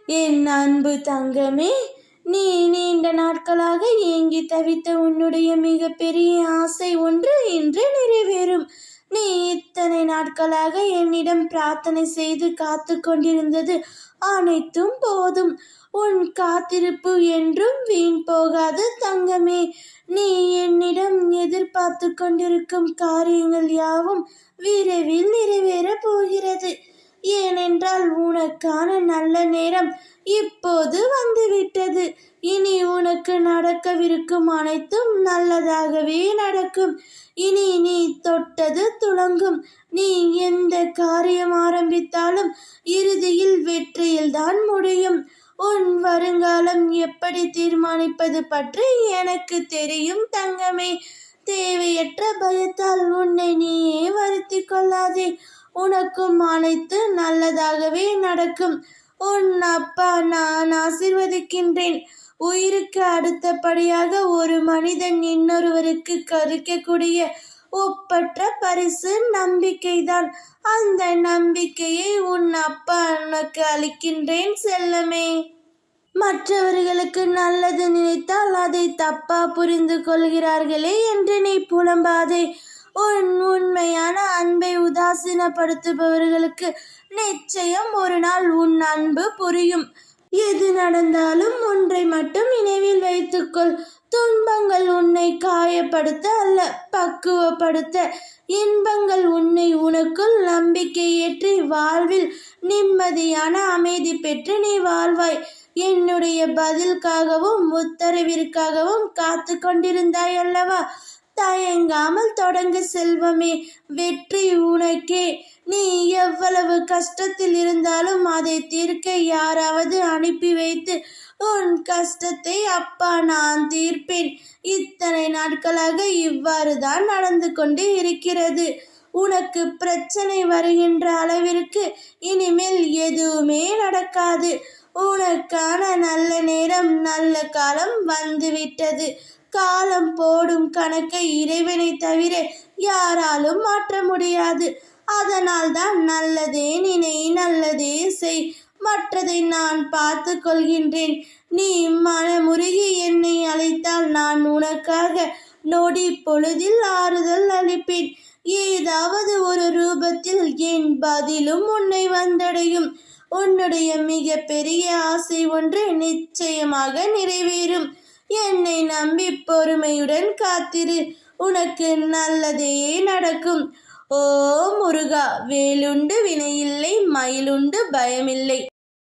என் அன்பு தங்கமே, நீ நீண்ட நாட்களாக ஏங்கி தவித்த உன்னுடைய மிகப்பெரிய ஆசை ஒன்று இன்று நிறைவேறும். நீ இத்தனை நாட்களாக என்னிடம் பிரார்த்தனை செய்து காத்து கொண்டிருந்தது அனைத்தும் போதும். உன் காத்திருப்பு என்றும் வீண் போகாது தங்கமே. நீ என்னிடம் எதிர்பார்த்து கொண்டிருக்கும் காரியங்கள் யாவும் விரைவில் நிறைவேறப் போகிறது. ஏனென்றால் உனக்கான நல்ல நேரம் இப்போது வந்துவிட்டது. இனி உனக்கு நடக்கவிருக்கும் அனைத்தும் நல்லதாகவே நடக்கும். இனி நீ தொட்டது துலங்கும். நீ எந்த காரியம் ஆரம்பித்தாலும் இறுதியில் வெற்றியில்தான் முடியும். உன் வருங்காலம் எப்படி தீர்மானிப்பது பற்றி எனக்கு தெரியும் தங்கமே. தேவையற்ற பயத்தால் உன்னை நீயே வருத்திக் கொள்ளாதே. உனக்கும் அனைத்து நல்லதாகவே நடக்கும். உன் அப்பா நான் ஆசீர்வதிக்கின்றேன். உயிருக்கு அடுத்தபடியாக ஒரு மனிதன் இன்னொருவருக்கு கருக்கக்கூடிய ஒப்பற்ற பரிசு நம்பிக்கைதான். அந்த நம்பிக்கையை உன் அப்பா உனக்கு அளிக்கின்றேன் செல்லமே. மற்றவர்களுக்கு நல்லது நினைத்தால் அதை தப்பா புரிந்து கொள்கிறார்களே என்று நீ புலம்பாதே. உன் உண்மையான அன்பை உதாசீனப்படுத்துபவர்களுக்கு நிச்சயம் ஒரு நாள் உன் அன்பு புரியும். எது நடந்தாலும் ஒன்றை மட்டும் நினைவில் வைத்துக்கொள். துன்பங்கள் உன்னை காயப்படுத்த அல்ல, பக்குவப்படுத்த. இன்பங்கள் உன்னை உனக்குள் நம்பிக்கை ஏற்றி வாழ்வில் நிம்மதியான அமைதி பெற்று நீ வாழ்வாய். என்னுடைய பதிலுக்காகவும் உத்தரவிற்காகவும் காத்து கொண்டிருந்தாய் அல்லவா? தயங்காமல் தொடங்கு செல்வமே. வெற்றி உனக்கே. நீ எவ்வளவு கஷ்டத்தில் இருந்தாலும் அதை தீர்க்க யாராவது அனுப்பி வைத்து உன் கஷ்டத்தை அப்பா நான் தீர்ப்பேன். இத்தனை நாட்களாக இவ்வாறு தான் நடந்து கொண்டு இருக்கிறது. உனக்கு பிரச்சனை வருகின்ற அளவிற்கு இனிமேல் எதுவுமே நடக்காது. உனக்கான நல்ல நேரம் நல்ல காலம் வந்துவிட்டது. காலம் போடும் கணக்கை இறைவனை தவிர யாராலும் மாற்ற முடியாது. அதனால் தான் நல்லதே நினை, நல்லதே செய், மற்றதை நான் பார்த்து கொள்கின்றேன். நீ மனமுருகி என்னை அழைத்தால் நான் உனக்காக நொடி பொழுதில் ஆறுதல் அளிப்பேன். ஏதாவது ஒரு ரூபத்தில் என் பதிலும் உன்னை வந்தடையும். உன்னுடைய மிக பெரிய ஆசை ஒன்று நிச்சயமாக நிறைவேறும். என்னை நம்பி பொறுமையுடன் காத்திரு. உனக்கு நல்லதே நடக்கும். ஓ முருகா, வேலுண்டு வினையில்லை, மயிலுண்டு பயமில்லை.